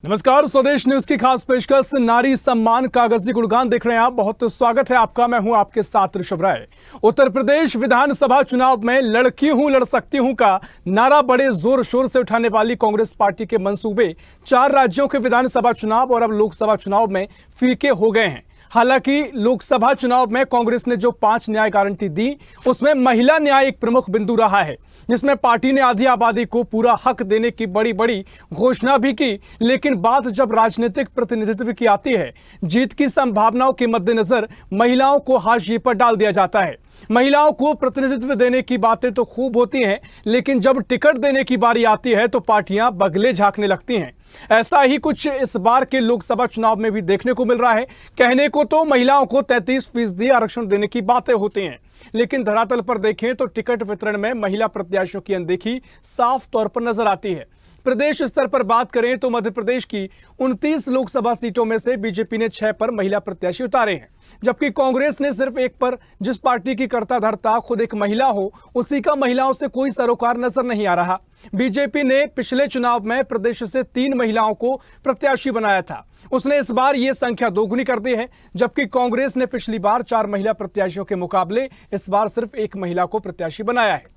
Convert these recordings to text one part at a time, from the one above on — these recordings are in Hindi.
नमस्कार, स्वदेश न्यूज की खास पेशकश नारी सम्मान कागजी गुणगान देख रहे हैं आप। बहुत स्वागत है आपका। मैं हूं आपके साथ ऋषभ राय। उत्तर प्रदेश विधानसभा चुनाव में लड़की हूं लड़ सकती हूं का नारा बड़े जोर शोर से उठाने वाली कांग्रेस पार्टी के मंसूबे 4 राज्यों के विधानसभा चुनाव और अब लोकसभा चुनाव में फीके हो गए हैं। हालांकि लोकसभा चुनाव में कांग्रेस ने जो 5 न्याय गारंटी दी, उसमें महिला न्याय एक प्रमुख बिंदु रहा है, जिसमें पार्टी ने आधी आबादी को पूरा हक देने की बड़ी बड़ी घोषणा भी की। लेकिन बात जब राजनीतिक प्रतिनिधित्व की आती है, जीत की संभावनाओं के मद्देनजर महिलाओं को हाशिए पर डाल दिया जाता है। महिलाओं को प्रतिनिधित्व देने की बातें तो खूब होती हैं, लेकिन जब टिकट देने की बारी आती है तो पार्टियां बगले झांकने लगती हैं। ऐसा ही कुछ इस बार के लोकसभा चुनाव में भी देखने को मिल रहा है। कहने को तो महिलाओं को 33% आरक्षण देने की बातें होती हैं, लेकिन धरातल पर देखें तो टिकट वितरण में महिला प्रत्याशियों की अनदेखी साफ तौर पर नजर आती है। प्रदेश स्तर पर बात करें तो मध्य प्रदेश की 29 लोकसभा सीटों में से बीजेपी ने 6 पर महिला प्रत्याशी उतारे हैं, जबकि कांग्रेस ने सिर्फ 1 पर। जिस पार्टी की कर्ता धर्ता खुद एक महिला हो, उसी का महिलाओं से कोई सरोकार नजर नहीं आ रहा। बीजेपी ने पिछले चुनाव में प्रदेश से 3 महिलाओं को प्रत्याशी बनाया था, उसने इस बार यह संख्या दोगुनी कर दी है। जबकि कांग्रेस ने पिछली बार 4 महिला प्रत्याशियों के मुकाबले इस बार सिर्फ 1 महिला को प्रत्याशी बनाया है।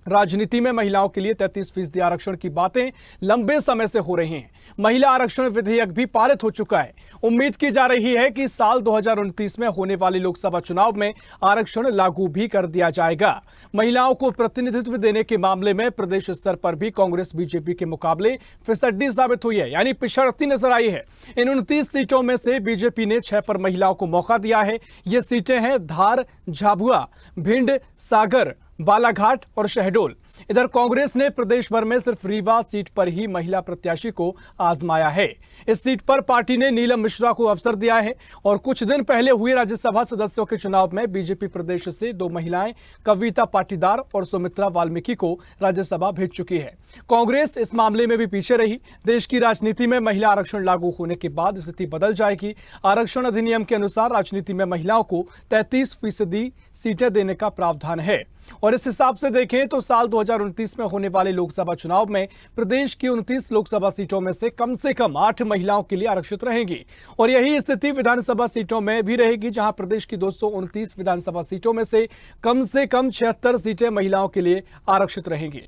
राजनीति में महिलाओं के लिए 33% आरक्षण की बातें लंबे समय से हो रही हैं। महिला आरक्षण विधेयक भी पारित हो चुका है। उम्मीद की जा रही है कि साल 2029 में होने वाले लोकसभा चुनाव में आरक्षण लागू भी कर दिया जाएगा। महिलाओं को प्रतिनिधित्व देने के मामले में प्रदेश स्तर पर भी कांग्रेस बीजेपी के मुकाबले फिसड्डी साबित हुई है, यानी पिछड़ती नजर आई है। इन 29 सीटों में से बीजेपी ने 6 पर महिलाओं को मौका दिया है। ये सीटें हैं धार, झाबुआ, भिंड, सागर, बालाघाट और शहडोल। इधर कांग्रेस ने प्रदेश भर में सिर्फ रीवा सीट पर ही महिला प्रत्याशी को आजमाया है। इस सीट पर पार्टी ने नीलम मिश्रा को अवसर दिया है और कुछ दिन पहले हुए राज्यसभा सदस्यों के चुनाव में बीजेपी प्रदेश से 2 महिलाएं कविता पाटीदार और सुमित्रा वाल्मीकि को राज्यसभा भेज चुकी है। कांग्रेस इस मामले में भी पीछे रही। देश की राजनीति में महिला आरक्षण लागू होने के बाद स्थिति बदल जाएगी। आरक्षण अधिनियम के अनुसार राजनीति में महिलाओं को 33% सीटें देने का प्रावधान है और इस हिसाब से देखें तो साल 2029 में होने वाले लोकसभा चुनाव में प्रदेश की 29 लोकसभा सीटों में से कम 8 महिलाओं के लिए आरक्षित रहेंगी। और यही स्थिति विधानसभा सीटों में भी रहेगी, जहां प्रदेश की 229 विधानसभा सीटों में से कम 76 सीटें महिलाओं के लिए आरक्षित रहेंगी।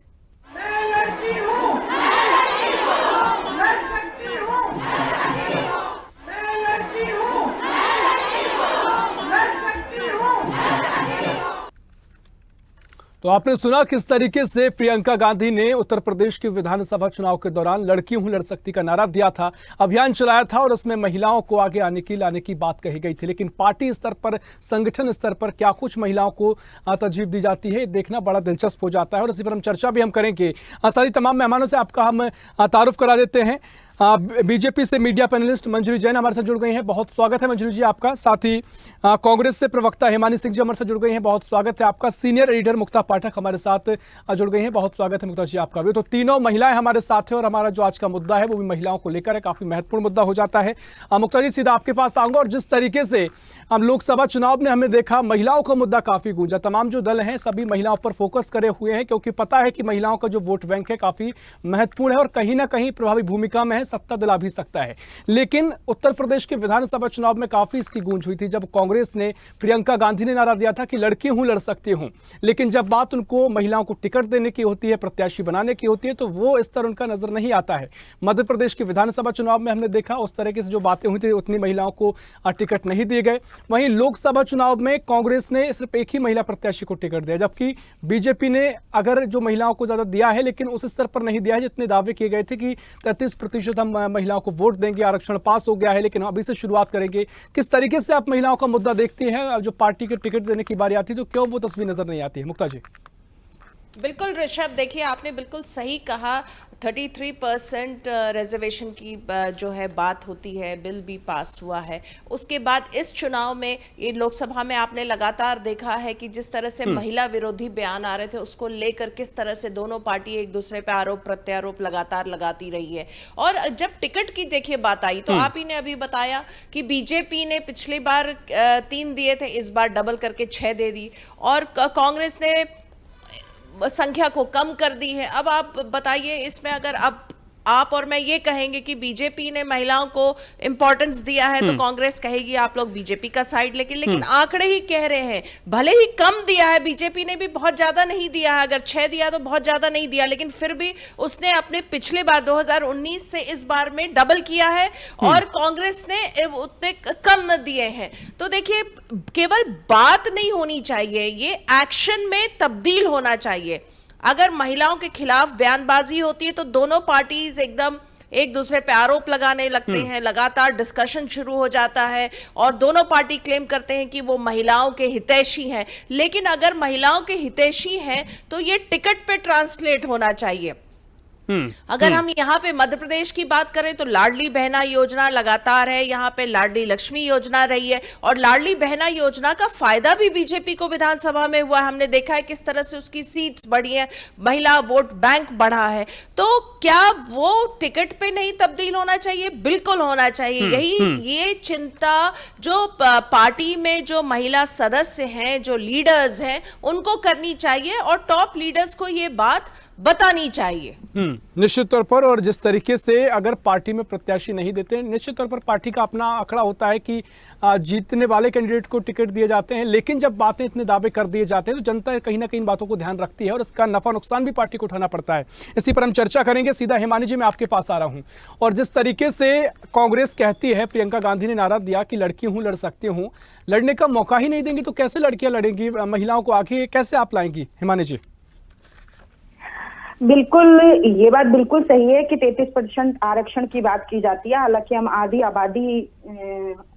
तो आपने सुना किस तरीके से प्रियंका गांधी ने उत्तर प्रदेश के विधानसभा चुनाव के दौरान लड़की हूं लड़ सकती का नारा दिया था, अभियान चलाया था और उसमें महिलाओं को आगे लाने की बात कही गई थी। लेकिन पार्टी स्तर पर, संगठन स्तर पर क्या कुछ महिलाओं को तरजीह दी जाती है, देखना बड़ा दिलचस्प हो जाता है और इसी पर हम चर्चा भी हम करेंगे। सारी तमाम मेहमानों से आपका हम तारुफ करा देते हैं। बीजेपी से मीडिया पैनलिस्ट मंजरी जैन हमारे साथ जुड़ गई हैं, बहुत स्वागत है मंजरी जी आपका। साथ ही कांग्रेस से प्रवक्ता हिमानी सिंह जी हमारे साथ जुड़ गई हैं, बहुत स्वागत है आपका। सीनियर एडिटर मुक्ता पाठक हमारे साथ जुड़ गई हैं, बहुत स्वागत है मुक्ता जी आपका भी। तो तीनों महिलाएं हमारे साथ हैं और हमारा जो आज का मुद्दा है वो भी महिलाओं को लेकर है, काफी महत्वपूर्ण मुद्दा हो जाता है। मुक्ता जी, सीधा आपके पास आऊंगा और जिस तरीके से हम लोकसभा चुनाव में हमने देखा, महिलाओं का मुद्दा काफी गूंजा। तमाम जो दल हैं सभी महिलाओं पर फोकस करे हुए हैं, क्योंकि पता है कि महिलाओं का जो वोट बैंक है काफी महत्वपूर्ण है और कहीं ना कहीं प्रभावी भूमिका में है, सत्ता दिला भी सकता है। लेकिन उत्तर प्रदेश के विधानसभा चुनाव में काफी इसकी गूंज हुई थी, जब कांग्रेस ने, प्रियंका गांधी ने नारा दिया था कि लड़की हूं लड़ सकती हूं। लेकिन जब बात उनको महिलाओं को टिकट देने की होती है, प्रत्याशी बनाने की होती है, तो वो स्तर उनका नजर नहीं आता है। मध्य प्रदेश के विधानसभा चुनाव में हमने देखा उस तरीके से जो बातें हुई थी, उतनी महिलाओं को टिकट नहीं दिए गए। वहीं लोकसभा चुनाव में कांग्रेस ने सिर्फ 1 ही महिला प्रत्याशी को टिकट दिया, जबकि बीजेपी ने अगर जो महिलाओं को ज्यादा दिया है, लेकिन उस स्तर पर नहीं दिया है जितने दावे किए गए थे कि 33% हम महिलाओं को वोट देंगे, आरक्षण पास हो गया है। लेकिन अभी से शुरुआत करेंगे, किस तरीके से आप महिलाओं का मुद्दा देखती हैं? जो पार्टी के टिकट देने की बारी आती है तो क्यों वो तस्वीर नजर नहीं आती है? मुक्ता जी। बिल्कुल ऋषभ, देखिए आपने बिल्कुल सही कहा। 33% रिजर्वेशन की जो है बात होती है, बिल भी पास हुआ है। उसके बाद इस चुनाव में, ये लोकसभा में आपने लगातार देखा है कि जिस तरह से महिला विरोधी बयान आ रहे थे, उसको लेकर किस तरह से दोनों पार्टी एक दूसरे पे आरोप प्रत्यारोप लगातार लगाती रही है। और जब टिकट की देखिए बात आई तो आप ही ने अभी बताया कि बीजेपी ने पिछली बार 3 दिए थे, इस बार डबल करके 6 दे दी और कांग्रेस ने संख्या को कम कर दी है। अब आप बताइए, इसमें अगर अब आप और मैं ये कहेंगे कि बीजेपी ने महिलाओं को इंपॉर्टेंस दिया है तो कांग्रेस कहेगी आप लोग बीजेपी का साइड, लेकिन आंकड़े ही कह रहे हैं भले ही कम दिया है, बीजेपी ने भी बहुत ज्यादा नहीं दिया है, अगर 6 दिया तो बहुत ज्यादा नहीं दिया, लेकिन फिर भी उसने अपने पिछले बार 2019 से इस बार में डबल किया है और कांग्रेस ने उतने कम दिए हैं। तो देखिए केवल बात नहीं होनी चाहिए, ये एक्शन में तब्दील होना चाहिए। अगर महिलाओं के खिलाफ बयानबाजी होती है तो दोनों पार्टीज एकदम एक दूसरे पे आरोप लगाने लगते हैं, लगातार डिस्कशन शुरू हो जाता है और दोनों पार्टी क्लेम करते हैं कि वो महिलाओं के हितैषी हैं। लेकिन अगर महिलाओं के हितैषी हैं तो ये टिकट पे ट्रांसलेट होना चाहिए। अगर हम यहाँ पे मध्य प्रदेश की बात करें तो लाडली बहना योजना लगातार है, यहाँ पे लाडली लक्ष्मी योजना रही है और लाडली बहना योजना का फायदा भी बीजेपी को विधानसभा में हुआ है। हमने देखा है किस तरह से उसकी सीट्स बढ़ी है, महिला वोट बैंक बढ़ा है। तो क्या वो टिकट पे नहीं तब्दील होना चाहिए? बिल्कुल होना चाहिए। यही ये चिंता जो पार्टी में जो महिला सदस्य हैं, जो लीडर्स हैं, उनको करनी चाहिए और टॉप लीडर्स को ये बात बतानी चाहिए। निश्चित तौर पर। और जिस तरीके से अगर पार्टी में प्रत्याशी नहीं देते, निश्चित तौर पर पार्टी का अपना आंकड़ा होता है कि जीतने वाले कैंडिडेट को टिकट दिए जाते हैं, लेकिन जब बातें इतने दावे कर दिए जाते हैं तो जनता कहीं ना कहीं बातों को ध्यान रखती है और इसका नफा नुकसान भी पार्टी को उठाना पड़ता है। इसी पर हम चर्चा करेंगे। सीधा हिमानी जी मैं आपके पास आ रहा हूं। और जिस तरीके से कांग्रेस कहती है, प्रियंका गांधी ने नारा दिया कि लड़की हूं लड़ सकती हूं, लड़ने का मौका ही नहीं देंगी तो कैसे लड़कियां लड़ेंगी? महिलाओं को आगे कैसे आप लाएंगी? हिमानी जी। बिल्कुल, ये बात बिल्कुल सही है कि 33% आरक्षण की बात की जाती है। हालांकि हम आधी आबादी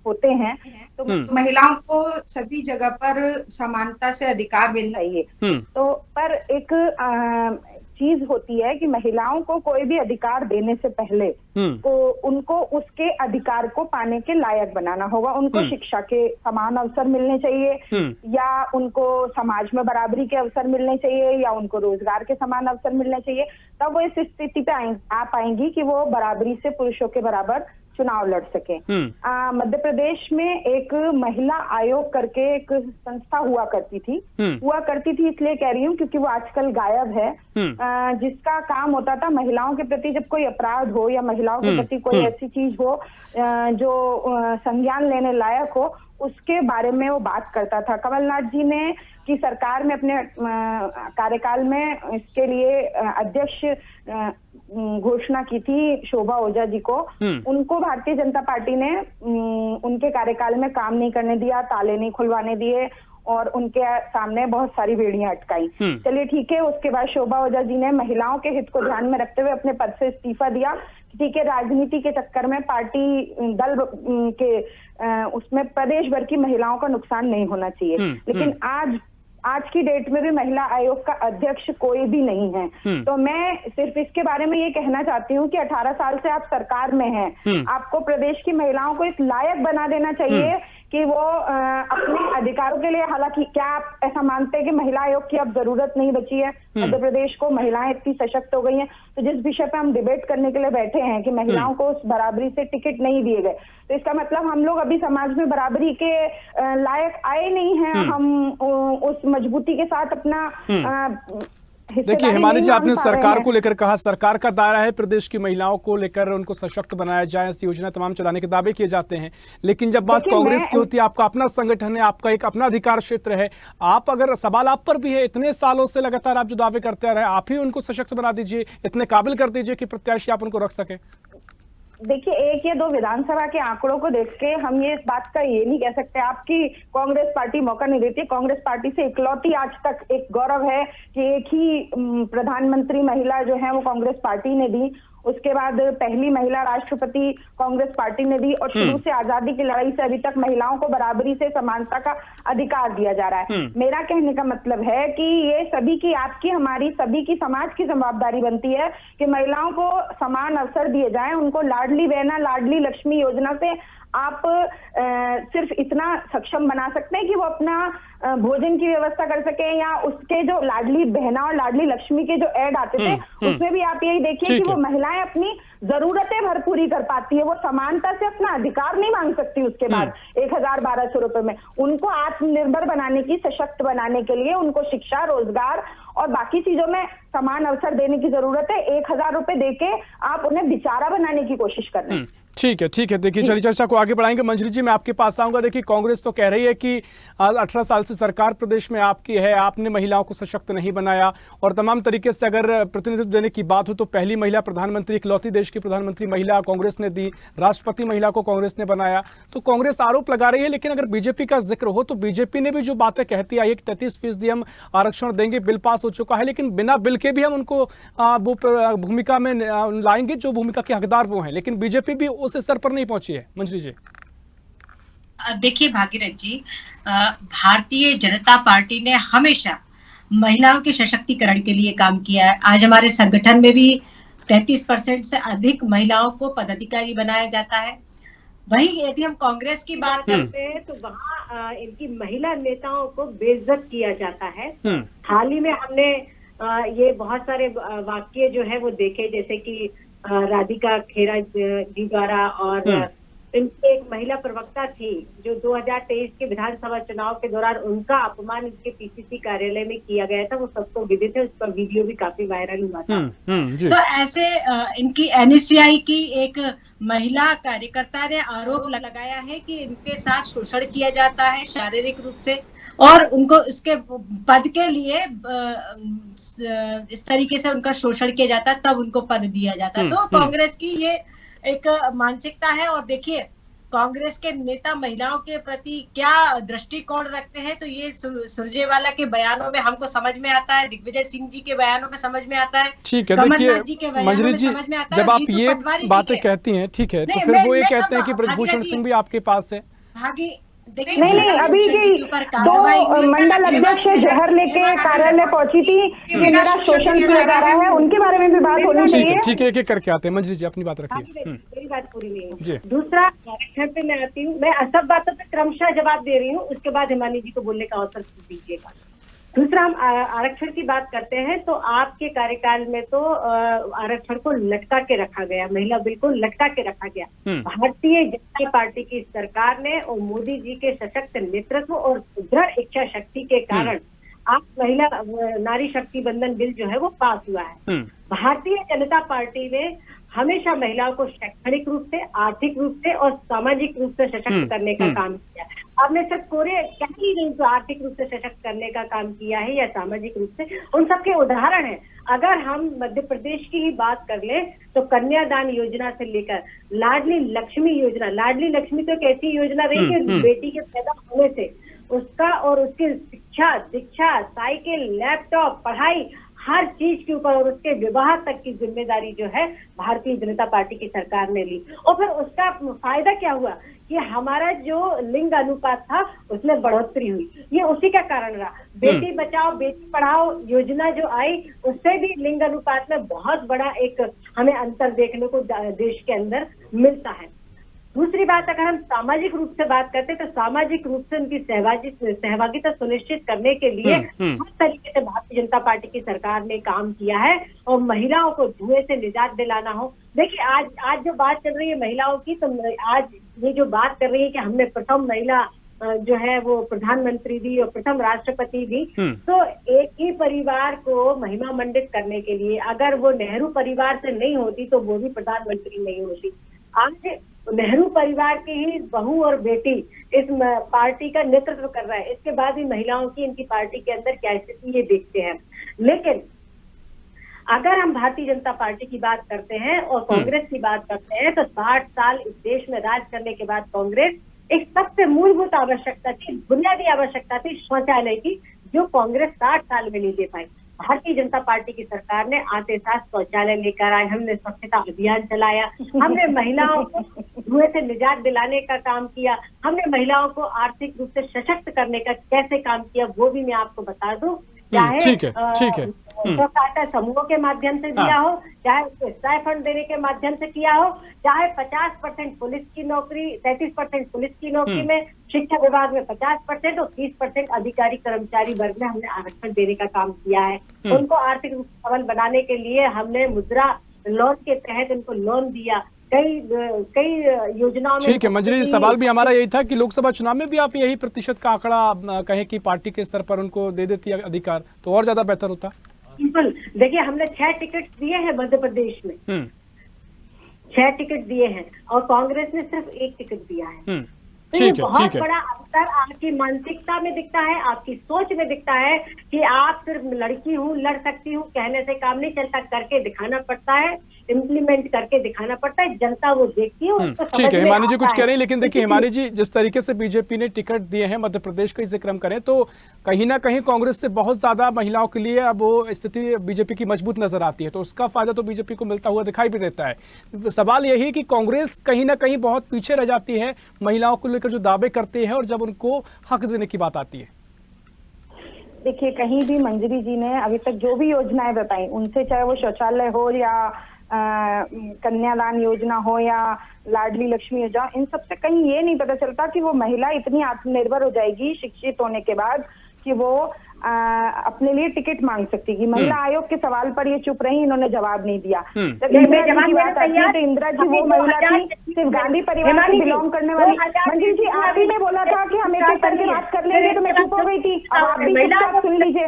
होते हैं तो महिलाओं को सभी जगह पर समानता से अधिकार मिलना चाहिए। तो पर एक चीज होती है कि महिलाओं को कोई भी अधिकार देने से पहले तो उनको उसके अधिकार को पाने के लायक बनाना होगा। उनको शिक्षा के समान अवसर मिलने चाहिए या उनको समाज में बराबरी के अवसर मिलने चाहिए या उनको रोजगार के समान अवसर मिलने चाहिए। तब वो इस स्थिति पे आ पाएंगी कि वो बराबरी से पुरुषों के बराबर चुनाव लड़ सके। मध्य प्रदेश में एक महिला आयोग करके एक संस्था हुआ करती थी इसलिए कह रही हूँ क्योंकि वो आजकल गायब है। जिसका काम होता था महिलाओं के प्रति जब कोई अपराध हो या महिलाओं के प्रति कोई ऐसी चीज हो जो संज्ञान लेने लायक हो, उसके बारे में वो बात करता था। कमलनाथ जी ने की सरकार में अपने कार्यकाल में इसके लिए अध्यक्ष घोषणा की थी शोभा ओझा जी को। उनको भारतीय जनता पार्टी ने उनके कार्यकाल में काम नहीं करने दिया, ताले नहीं खुलवाने दिए और उनके सामने बहुत सारी बेड़ियां अटकाई। चलिए ठीक है, उसके बाद शोभा ओझा जी ने महिलाओं के हित को ध्यान में रखते हुए अपने पद से इस्तीफा दिया। ठीक है, राजनीति के चक्कर में पार्टी दल के उसमें प्रदेश भर की महिलाओं का नुकसान नहीं होना चाहिए। लेकिन आज की डेट में भी महिला आयोग का अध्यक्ष कोई भी नहीं है। तो मैं सिर्फ इसके बारे में ये कहना चाहती हूँ कि 18 साल से आप सरकार में हैं, आपको प्रदेश की महिलाओं को इस लायक बना देना चाहिए कि वो अपने अधिकारों के लिए, हालांकि क्या आप ऐसा मानते हैं कि महिला आयोग की अब जरूरत नहीं बची है? मध्य प्रदेश को महिलाएं इतनी सशक्त हो गई हैं। तो जिस विषय पे हम डिबेट करने के लिए बैठे हैं कि महिलाओं को उस बराबरी से टिकट नहीं दिए गए, तो इसका मतलब हम लोग अभी समाज में बराबरी के लायक आए नहीं हैं। हम उस मजबूती के साथ अपना देखिए हिमानी जी, आपने सरकार को लेकर कहा, सरकार का दायरा है प्रदेश की महिलाओं को लेकर उनको सशक्त बनाया जाए, ऐसी योजना तमाम चलाने के दावे किए जाते हैं। लेकिन जब बात कांग्रेस की होती है, आपका अपना संगठन है, आपका एक अपना अधिकार क्षेत्र है, आप अगर सवाल आप पर भी है, इतने सालों से लगातार आप जो दावे करते रहे, आप ही उनको सशक्त बना दीजिए, इतने काबिल कर दीजिए कि प्रत्याशी आप उनको रख सके। देखिए, 1 या 2 विधानसभा के आंकड़ों को देख के हम ये इस बात का ये नहीं कह सकते आपकी कांग्रेस पार्टी मौका नहीं देती। कांग्रेस पार्टी से इकलौती आज तक एक गौरव है कि एक ही प्रधानमंत्री महिला जो है वो कांग्रेस पार्टी ने दी। उसके बाद पहली महिला राष्ट्रपति कांग्रेस पार्टी ने दी और शुरू से आजादी की लड़ाई से अभी तक महिलाओं को बराबरी से समानता का अधिकार दिया जा रहा है। मेरा कहने का मतलब है कि ये सभी की, आपकी, हमारी, सभी की, समाज की जवाबदारी बनती है कि महिलाओं को समान अवसर दिए जाएं। उनको लाडली बहना, लाडली लक्ष्मी योजना से आप सिर्फ इतना सक्षम बना सकते हैं कि वो अपना भोजन की व्यवस्था कर सके, या उसके जो लाडली बहना और लाडली लक्ष्मी के जो ऐड आते थे उसमें भी आप यही देखिए कि वो महिलाएं अपनी जरूरतें भरपूरी कर पाती है, वो समानता से अपना अधिकार नहीं मांग सकती। उसके बाद 1,000-1,200 रुपए में उनको आत्मनिर्भर बनाने की, सशक्त बनाने के लिए उनको शिक्षा, रोजगार और बाकी चीजों में समान अवसर देने की जरूरत है। 1,000 रुपए देके आप उन्हें बेचारा बनाने की कोशिश कर रहे हैं। ठीक है। देखिए, चलिए चर्चा को आगे बढ़ाएंगे। मंजरी जी, मैं आपके पास आऊंगा। देखिए, कांग्रेस तो कह रही है कि 18 साल से सरकार प्रदेश में आपकी है, आपने महिलाओं को सशक्त नहीं बनाया, और तमाम तरीके से अगर प्रतिनिधित्व देने की बात हो तो पहली महिला प्रधानमंत्री, इकलौती देश की प्रधानमंत्री महिला कांग्रेस ने दी, राष्ट्रपति महिला को कांग्रेस ने बनाया। तो कांग्रेस आरोप लगा रही है, लेकिन अगर बीजेपी का जिक्र हो तो बीजेपी ने भी जो बातें कहती आई है कि 33% हम आरक्षण देंगे, बिल पास हो चुका है, लेकिन बिना बिल के भी हम उनको वो भूमिका में लाएंगे जो भूमिका के हकदार वो हैं, लेकिन बीजेपी भी उस स्तर पर नहीं पहुंची है। मंजरी जी, देखिए भागीरथ जी, भारतीय जनता पार्टी ने हमेशा महिलाओं के सशक्तिकरण के लिए काम किया है। आज हमारे संगठन में भी 33% से अधिक महिलाओं को पदाधिकारी बनाया जाता है। वहीं यदि हम कांग्रेस की बात करते हैं तो वहाँ इनकी महिला नेताओं को बेइज्जत किया जाता है। हाल ही में हमने ये बहुत सारे वाक्य जो है वो देखे, जैसे कि राधिका खेरा जी द्वारा, और इनकी एक महिला प्रवक्ता थी जो 2023 के विधानसभा चुनाव के दौरान उनका अपमान इनके पीसीसी कार्यालय में किया गया था, वो सबको विदित है, उस पर वीडियो भी काफी वायरल हुआ था। तो ऐसे इनकी एनएसयूआई की एक महिला कार्यकर्ता ने आरोप लगाया है कि इनके साथ शोषण किया जाता है शारीरिक रूप से, और उनको इसके पद के लिए इस तरीके से उनका शोषण किया जाता है, तब उनको पद दिया जाता है। तो कांग्रेस की ये एक मानसिकता है। और देखिए, कांग्रेस के नेता महिलाओं के प्रति क्या दृष्टिकोण रखते हैं, तो ये सुरजेवाला के बयानों में हमको समझ में आता है, दिग्विजय सिंह जी के बयानों में समझ में आता है, ठीक है। देखिए मंजरी जी, जब आप ये बातें कहती हैं, ठीक है, तो फिर वो ये कहते हैं कि ब्रजभूषण सिंह भी आपके पास है। नहीं, अभी की 2 मंडल अध्यक्ष जहर लेके कार्यालय पहुंची थी कि मेरा शोषण किया जा रहा है, उनके बारे में भी बात होनी चाहिए। ठीक है, एक-एक करके आते हैं। मंजरी जी, अपनी बात रखिए। मेरी बात पूरी नहीं है। दूसरा, आरक्षण पे मैं आती हूँ। मैं सब बातों पे क्रमशः जवाब दे रही हूँ, उसके बाद हिमानी जी को बोलने का अवसर दीजिएगा। दूसरा, हम आरक्षण की बात करते हैं तो आपके कार्यकाल में तो आरक्षण को लटका के रखा गया, महिला बिल को लटका के रखा गया। भारतीय जनता पार्टी की सरकार ने और मोदी जी के सशक्त नेतृत्व और दृढ़ इच्छा शक्ति के कारण आज महिला नारी शक्ति बंधन बिल जो है वो पास हुआ है। भारतीय जनता पार्टी ने हमेशा महिलाओं को शैक्षणिक रूप से, आर्थिक रूप से और सामाजिक रूप से सशक्त करने का काम किया। आपने सिर्फ कहीं नहीं तो आर्थिक रूप से सशक्त करने का काम किया है या सामाजिक रूप से, उन सबके उदाहरण हैं। अगर हम मध्य प्रदेश की ही बात कर ले तो कन्यादान योजना से लेकर लाडली लक्ष्मी योजना, लाडली लक्ष्मी तो एक ऐसी योजना रही कि बेटी के पैदा होने से उसका और उसकी शिक्षा, दीक्षा, साइकिल, लैपटॉप, पढ़ाई, हर चीज के ऊपर और उसके विवाह तक की जिम्मेदारी जो है भारतीय जनता पार्टी की सरकार ने ली। और फिर उसका फायदा क्या हुआ कि हमारा जो लिंग अनुपात था उसमें बढ़ोतरी हुई। ये उसी का कारण रहा। बेटी बचाओ बेटी पढ़ाओ योजना जो आई, उससे भी लिंग अनुपात में बहुत बड़ा एक हमें अंतर देखने को देश के अंदर मिलता है। दूसरी बात, अगर हम सामाजिक रूप से बात करते हैं तो सामाजिक रूप से उनकी सहभागिता सुनिश्चित करने के लिए हर तरीके से भारतीय जनता पार्टी की सरकार ने काम किया है। और महिलाओं को धुएं से निजात दिलाना हो, देखिए आज जो बात चल रही है महिलाओं की, तो आज ये जो बात कर रही है कि हमने प्रथम महिला जो है वो प्रधानमंत्री दी और प्रथम राष्ट्रपति दी, तो एक ही परिवार को महिमा मंडित करने के लिए अगर वो नेहरू परिवार से नहीं होती तो वो भी प्रधानमंत्री नहीं होती। आज नेहरू परिवार की ही बहू और बेटी इस पार्टी का नेतृत्व कर रहा है। इसके बाद भी महिलाओं की इनकी पार्टी के अंदर क्या स्थिति ये देखते हैं। लेकिन अगर हम भारतीय जनता पार्टी की बात करते हैं और कांग्रेस की बात करते हैं तो 60 साल इस देश में राज करने के बाद कांग्रेस एक सबसे मूलभूत आवश्यकता थी, बुनियादी आवश्यकता थी शौचालय की, जो कांग्रेस 60 साल में नहीं दे पाई। भारतीय जनता पार्टी की सरकार ने आते साथ शौचालय लेकर आए, हमने स्वच्छता अभियान चलाया, हमने महिलाओं को धुएं से निजात दिलाने का काम किया, हमने महिलाओं को आर्थिक रूप से सशक्त करने का कैसे काम किया वो भी मैं आपको बता दूं चाहे ठीक है, ठीक है। स्वसहायता समूहों के माध्यम से दिया हो, चाहे स्टाइपेंड देने के माध्यम से किया हो, चाहे 50% पुलिस की नौकरी, 33% पुलिस की नौकरी में, शिक्षा विभाग में 50% और 30% अधिकारी कर्मचारी वर्ग में हमने आरक्षण देने का काम किया है। उनको आर्थिक रूप से सबल बनाने के लिए हमने मुद्रा लोन के तहत उनको लोन दिया, कई योजनाओं में। ठीक है मंजरी जी, सवाल भी हमारा यही था कि लोकसभा चुनाव में भी आप यही प्रतिशत का आंकड़ा कहें कि पार्टी के स्तर पर उनको दे देती है अधिकार तो और ज्यादा बेहतर होता। बिल्कुल, देखिए हमने 6 टिकट दिए हैं मध्य प्रदेश में, 6 टिकट दिए हैं और कांग्रेस ने सिर्फ 1 टिकट दिया है। तो ये बहुत बड़ा अंतर आपकी मानसिकता में दिखता है, आपकी सोच में दिखता है कि आप सिर्फ लड़की हूँ, लड़ सकती हूँ कहने से काम नहीं चलता, करके दिखाना पड़ता है, इम्प्लीमेंट करके दिखाना पड़ता है, जनता वो देखती है, उसको समझ में ठीक है। हिमानी जी आता कुछ कह रहे हैं, है। लेकिन देखिए हिमानी जी, जिस तरीके से बीजेपी ने टिकट दिए हैं मध्य प्रदेश का जिक्र हम करें तो कहीं ना कहीं कांग्रेस से बहुत ज्यादा महिलाओं के लिए अब वो स्थिति बीजेपी की मजबूत नजर आती है, तो उसका फायदा तो बीजेपी को मिलता हुआ दिखाई भी देता है। सवाल यही कि कांग्रेस कहीं ना कहीं बहुत पीछे रह जाती है महिलाओं को लेकर जो दावे करते हैं और जब उनको हक देने की बात आती है। देखिए कहीं भी मंजरी जी ने अभी तक जो भी योजनाएं बताई उनसे, चाहे वो शौचालय हो या कन्यादान योजना हो या लाडली लक्ष्मी योजना, इन सब से कहीं ये नहीं पता चलता कि वो महिला इतनी आत्मनिर्भर हो जाएगी शिक्षित होने के बाद कि वो अपने लिए टिकट मांग सकती है। महिला आयोग के सवाल पर ये चुप रही, इन्होंने जवाब नहीं दिया। जब इंदिरा जी की बात आती है तो इंदिरा जी वो महिला थी सिर्फ गांधी परिवार से बिलोंग करने वाली। मंजरी जी आप ही ने बोला था कि हम एक एक करके बात कर लेंगे तो मैं चुप हो गई थी। अब आप भी चुपचाप सुन लीजिए,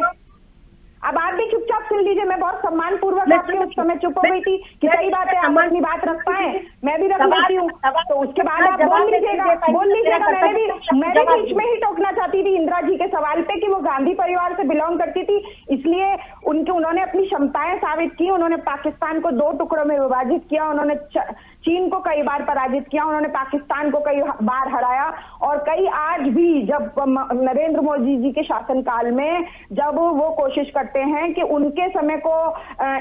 अब आप भी चुपचाप सुन लीजिए। मैं बहुत सम्मान पूर्वक आपके उस समय चुप हो गई थी कि सही बात है, हम अपनी बात रख पाए, मैं भी रख लेती हूँ, तो उसके बाद आप बोल लीजिएगा। मैं भी बीच में ही टोकना चाहती थी इंदिरा जी के सवाल पे कि वो गांधी परिवार से बिलोंग करती थी, इसलिए उन्होंने अपनी क्षमताएं साबित की। उन्होंने पाकिस्तान को 2 टुकड़ों में विभाजित किया, उन्होंने चीन को कई बार पराजित किया, उन्होंने पाकिस्तान को कई बार हराया और कई आज भी जब नरेंद्र मोदी जी के शासनकाल में जब वो कोशिश करते हैं कि उनके समय को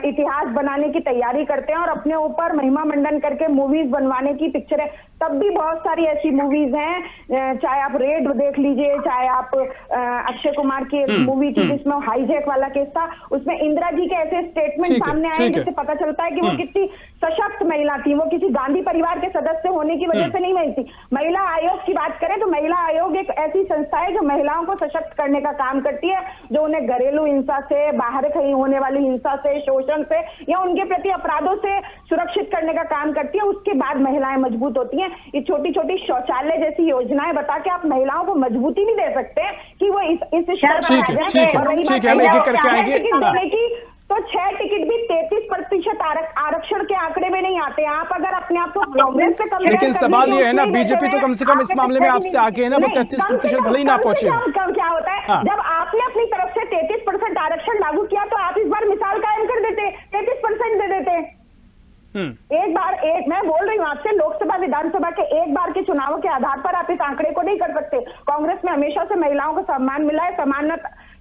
इतिहास बनाने की तैयारी करते हैं और अपने ऊपर महिमा मंडन करके मूवीज बनवाने की पिक्चरें, तब भी बहुत सारी ऐसी मूवीज हैं, चाहे आप रेड देख लीजिए, चाहे आप अक्षय कुमार की एक मूवी थी जिसमें हाईजैक वाला केस था, उसमें इंदिरा जी के ऐसे स्टेटमेंट सामने आए जिससे पता चलता है कि वो कितनी सशक्त महिला थी। वो किसी गांधी परिवार के सदस्य होने की वजह से नहीं बनी थी। महिला आयोग की बात करें तो महिला आयोग एक ऐसी संस्था है जो महिलाओं को सशक्त करने का काम करती है, जो उन्हें घरेलू हिंसा से, बाहर कहीं होने वाली हिंसा से, शोषण से या उनके प्रति अपराधों से सुरक्षित करने का काम करती है। उसके बाद महिलाएं मजबूत होती हैं। ये छोटी छोटी शौचालय जैसी योजनाएं बता के आप महिलाओं को मजबूती नहीं दे सकते कि वो इस स्तर पर आ जाए। ठीक है, हम एक एक करके आएंगे। तो 6 टिकट भी 33% आरक्षण के आंकड़े में नहीं आते। आप अगर अपने आप को कांग्रेस से कम, लेकिन सवाल ये है ना, बीजेपी तो कम से कम इस मामले में आपसे आगे है ना, वो 33% भले ही ना पहुंचे। क्या होता है जब आपने अपनी तरफ से 33% आरक्षण लागू किया तो आप इस बार मिसाल कायम कर देते, 33% दे देते। मैं बोल रही हूँ आपसे, लोकसभा विधानसभा के एक बार के चुनावों के आधार पर आप इस आंकड़े को नहीं कर सकते। कांग्रेस में हमेशा से महिलाओं को सम्मान मिला है,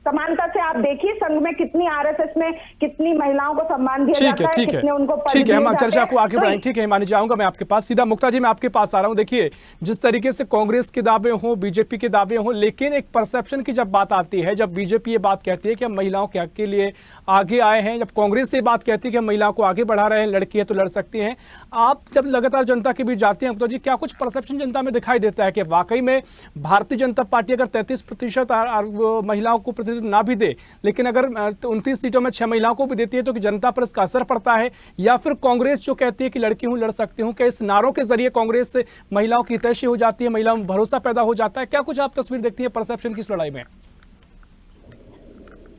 समानता से आप देखिए संघ में कितनी, आरएसएस में कितनी महिलाओं को सम्मान दिया जाता है, कितने उनको पद ठीक है, हम दिए जाते चर्चा को आगे हैं। बढ़ाएंगे। ठीक है हिमानी जी, आऊंगा मैं आपके पास सीधा। मुक्ता जी मैं आपके पास आ रहा हूं। देखिए जिस तरीके से कांग्रेस के दावे हों, बीजेपी के दावे हों, लेकिन एक परसेप्शन की जब बात आती है, जब बीजेपी ये बात कहती है कि हम महिलाओं के हक के लिए आगे आए हैं, जब कांग्रेस ये बात कहती है कि हम महिलाओं को आगे बढ़ा रहे हैं, लड़की है तो लड़ सकती हैं, आप जब लगातार जनता के बीच जाते हैं मुक्ता जी, क्या कुछ परसेप्शन जनता में दिखाई देता है कि वाकई में भारतीय जनता पार्टी अगर 33% महिलाओं को प्रतिनिधित्व ना भी दे, लेकिन अगर 29 सीटों में 6 महिलाओं को भी देती है तो कि जनता पर इसका असर पड़ता है, या फिर कांग्रेस जो कहती है कि लड़की हूं लड़ सकती हूं, क्या इस नारों के जरिए कांग्रेस से महिलाओं की हितैषी हो जाती है, महिलाओं में भरोसा पैदा हो जाता है? क्या कुछ आप तस्वीर देखती है परसेप्शन की इस लड़ाई में?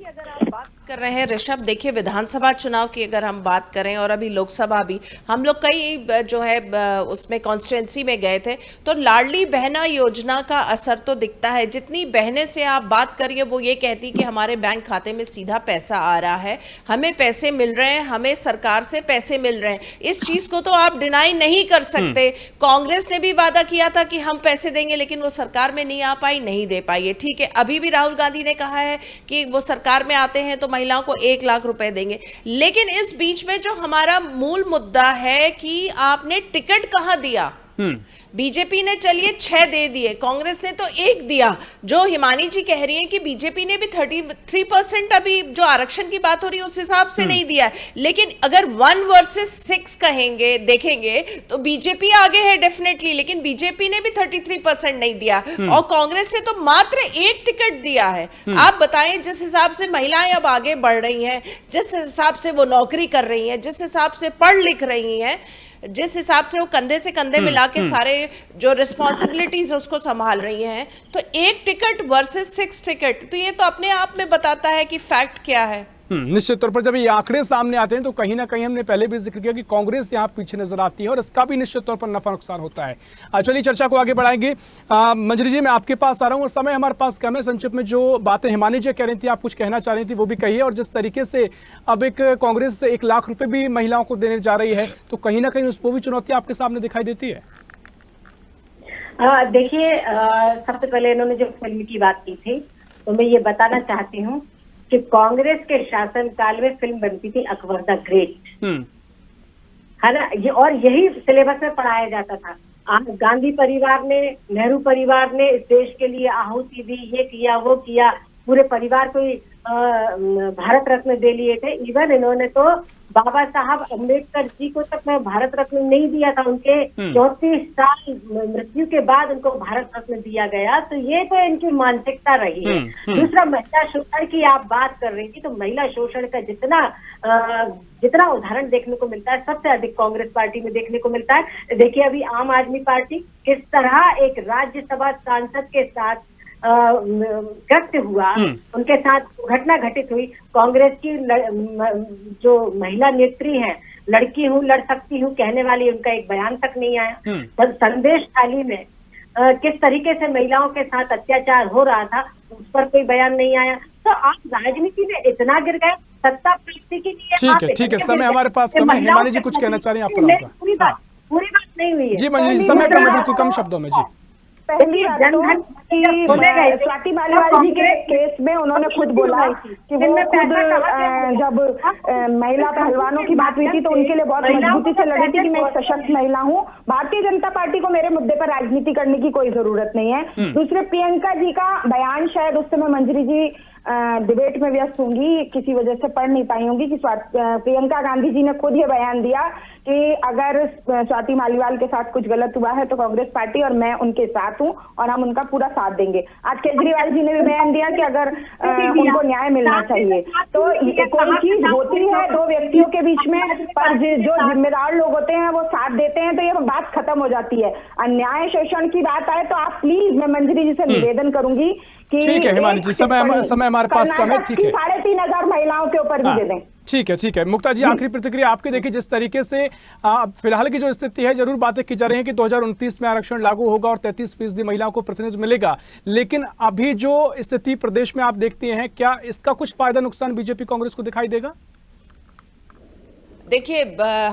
अगर आप बात कर रहे हैं ऋषभ, देखिए विधानसभा चुनाव की अगर हम बात करें और अभी लोकसभा भी, हम लोग कई जो है उसमें कॉन्स्टिट्यूंसी में गए थे, तो लाडली बहना योजना का असर तो दिखता है। जितनी बहनें से आप बात करिए वो ये कहती कि हमारे बैंक खाते में सीधा पैसा आ रहा है, हमें पैसे मिल रहे हैं, हमें सरकार से पैसे मिल रहे हैं। इस चीज को तो आप डिनाई नहीं कर सकते। कांग्रेस ने भी वादा किया था कि हम पैसे देंगे, लेकिन वो सरकार में नहीं आ पाई, नहीं दे पाई है। ठीक है, अभी भी राहुल गांधी ने कहा है कि वो सरकार में आते हैं तो महिलाओं को 1 लाख रुपए देंगे। लेकिन इस बीच में जो हमारा मूल मुद्दा है कि आपने टिकट कहां दिया, बीजेपी ने चलिए 6 दे दिए, कांग्रेस ने तो 1 दिया। जो हिमानी जी कह रही है कि बीजेपी ने भी 33% अभी जो आरक्षण की बात हो रही है उस हिसाब से नहीं दिया, लेकिन अगर 1 वर्सेस 6 कहेंगे देखेंगे तो बीजेपी आगे है डेफिनेटली, लेकिन बीजेपी ने भी 33% नहीं दिया और कांग्रेस ने तो मात्र 1 टिकट दिया है। आप बताएं, जिस हिसाब से महिलाएं अब आगे बढ़ रही हैं, जिस हिसाब से वो नौकरी कर रही हैं, जिस हिसाब से पढ़ लिख रही हैं, जिस हिसाब से वो कंधे से कंधे मिला के सारे जो रिस्पॉन्सिबिलिटीज उसको संभाल रही हैं, तो 1 टिकट वर्सेस 6 टिकट, तो ये तो अपने आप में बताता है कि फैक्ट क्या है। निश्चित तौर पर जब ये आंकड़े सामने आते हैं तो कहीं ना कहीं हमने पहले भी जिक्र किया कि कांग्रेस यहाँ पीछे नजर आती है और इसका भी निश्चित तौर पर नफा नुकसान होता है। चलिए चर्चा को आगे बढ़ाएंगे। मंजरी जी, मैं आपके पास आ रहा हूँ और समय हमारे पास कम है। संक्षिप्त में जो बातें हिमानी जी कह रही थी, आप कुछ कहना चाह रही थी, वो भी कहिए। और जिस तरीके से अब एक कांग्रेस 1 लाख रुपए भी महिलाओं को देने जा रही है, तो कहीं ना कहीं उसको भी चुनौती आपके सामने दिखाई देती है। देखिए, सबसे पहले इन्होंने जो फिल्म की बात की थी, तो मैं ये बताना चाहती हूँ कि कांग्रेस के शासनकाल में फिल्म बनती थी अकबर द ग्रेट, है ना, ये, और यही सिलेबस में पढ़ाया जाता था। गांधी परिवार ने, नेहरू परिवार ने इस देश के लिए आहुति दी, ये किया वो किया, पूरे परिवार को भारत रत्न दे लिए थे। इवन इन्होंने तो बाबा साहब अम्बेडकर जी को तक भारत रत्न नहीं दिया था, उनके 34 साल मृत्यु के बाद उनको भारत रत्न दिया गया। तो ये तो इनकी मानसिकता रही है। दूसरा, महिला शोषण की आप बात कर रही थी, तो महिला शोषण का जितना उदाहरण देखने को मिलता है, सबसे अधिक कांग्रेस पार्टी में देखने को मिलता है। देखिए, अभी आम आदमी पार्टी किस तरह एक राज्यसभा सांसद के साथ कृत्य हुआ, उनके साथ घटना घटित हुई। कांग्रेस की जो महिला नेत्री है, लड़की हूँ लड़ सकती हूँ कहने वाली, उनका एक बयान तक नहीं आया। संदेश थाली में किस तरीके से महिलाओं के साथ अत्याचार हो रहा था, उस पर कोई बयान नहीं आया। तो आप राजनीति में इतना गिर गए, सत्ता प्राप्ति के लिए। ठीक है, समय हमारे पास कम है। हिमानी जी कुछ कहना चाह रही हैं आप? पूरी बात नहीं हुई है जी मंजरी जी, समय कम है, बिल्कुल कम शब्दों में। जी, पहली जनधन स्वाति मालीवाल जी के केस में उन्होंने खुद बोला कि वो खुद जब महिला पहलवानों की बात हुई थी तो उनके लिए बहुत मजबूती से लड़ी थी कि मैं एक सशक्त महिला हूँ। भारतीय जनता पार्टी को मेरे मुद्दे पर राजनीति करने की कोई जरूरत नहीं है। दूसरे, प्रियंका जी का बयान शायद उस समय मंजरी जी डिबेट में व्यस्त होंगी, किसी वजह से पढ़ नहीं पाई होंगी कि प्रियंका गांधी जी ने खुद ये बयान दिया कि अगर स्वाति मालीवाल के साथ कुछ गलत हुआ है तो कांग्रेस पार्टी और मैं उनके साथ हूं और हम उनका पूरा साथ देंगे। आज केजरीवाल जी ने भी बयान दिया कि अगर उनको न्याय मिलना चाहिए। तो कोई चीज होती है 2 व्यक्तियों के बीच में, पर जो जिम्मेदार लोग होते हैं वो साथ देते हैं, तो ये बात खत्म हो जाती है। अन्याय शोषण की बात आए तो आप प्लीज, मैं मंजरी जी से निवेदन करूंगी कि ठीक है हिमानी जी, समय हमारे पास कम है। ठीक है, 3500 महिलाओं के ऊपर भी दे दें। ठीक है। मुक्ता जी, आखिरी प्रतिक्रिया आपकी। देखिए, जिस तरीके से फिलहाल की जो स्थिति है, जरूर बातें की जा रही हैं कि 2029 में आरक्षण लागू होगा और 33% महिलाओं को प्रतिनिधित्व मिलेगा, लेकिन अभी जो स्थिति प्रदेश में आप देखती हैं, क्या इसका कुछ फायदा नुकसान बीजेपी कांग्रेस को दिखाई देगा? देखिए,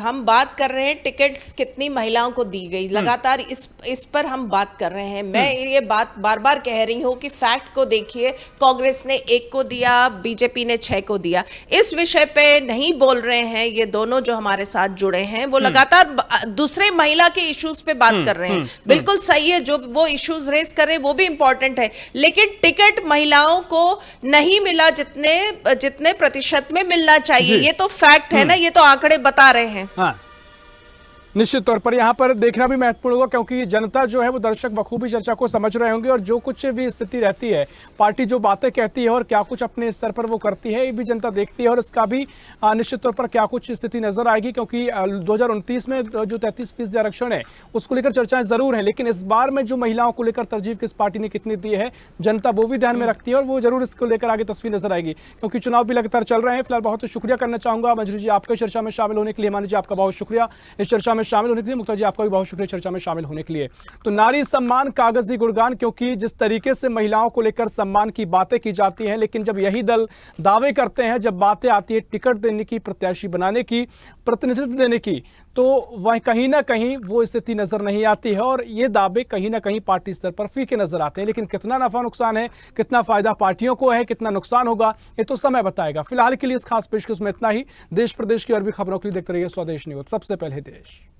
हम बात कर रहे हैं टिकट्स कितनी महिलाओं को दी गई, लगातार इस पर हम बात कर रहे हैं। मैं ये बात बार बार कह रही हूँ कि फैक्ट को देखिए, कांग्रेस ने 1 को दिया, बीजेपी ने 6 को दिया। इस विषय पे नहीं बोल रहे हैं ये दोनों जो हमारे साथ जुड़े हैं, वो लगातार दूसरे महिला के इश्यूज पे बात कर रहे हैं। बिल्कुल सही है, जो वो इश्यूज रेस कर रहे हैं वो भी इंपॉर्टेंट है, लेकिन टिकट महिलाओं को नहीं मिला जितने प्रतिशत में मिलना चाहिए। ये तो फैक्ट है ना, ये तो आंकड़े बता रहे हैं। हाँ, निश्चित तौर पर यहाँ पर देखना भी महत्वपूर्ण होगा, क्योंकि जनता जो है वो दर्शक बखूबी चर्चा को समझ रहे होंगे और जो कुछ भी स्थिति रहती है, पार्टी जो बातें कहती है और क्या कुछ अपने स्तर पर वो करती है, ये भी जनता देखती है और इसका भी निश्चित तौर पर क्या कुछ स्थिति नजर आएगी। क्योंकि 2029 में जो 33% आरक्षण है उसको लेकर चर्चाएं जरूर है, लेकिन इस बार में जो महिलाओं को लेकर तरजीह किस पार्टी ने कितनी दी है, जनता वो भी ध्यान में रखती है और वो जरूर इसको लेकर आगे तस्वीर नजर आएगी, क्योंकि चुनाव भी लगातार चल रहे हैं। फिलहाल बहुत शुक्रिया करना चाहूंगा मंजरी जी आपका चर्चा में शामिल होने के लिए। हिमानी जी, आपका बहुत शुक्रिया इस चर्चा में शामिल होने के लिए। मुक्ता जी, आपका भी बहुत शुक्रिया चर्चा में शामिल होने के लिए। तो नारी सम्मान कागजी गुणगान, क्योंकि जिस तरीके से महिलाओं को लेकर सम्मान की बातें की जाती हैं, लेकिन जब यही दल दावे करते हैं, जब बातें आती है टिकट देने की, प्रत्याशी बनाने की, प्रतिनिधित्व देने की, तो वह कहीं ना कहीं वो स्थिति नजर नहीं आती है और ये दावे कहीं ना कहीं पार्टी स्तर पर फीके नजर आते हैं। लेकिन कितना नफा नुकसान है, कितना फायदा पार्टियों को है, कितना नुकसान होगा, ये तो समय बताएगा। फिलहाल के लिए इस खास पेशकश में इतना ही। देश प्रदेश की और भी खबरों के लिए देखते रहिए स्वदेश न्यूज, सबसे पहले देश।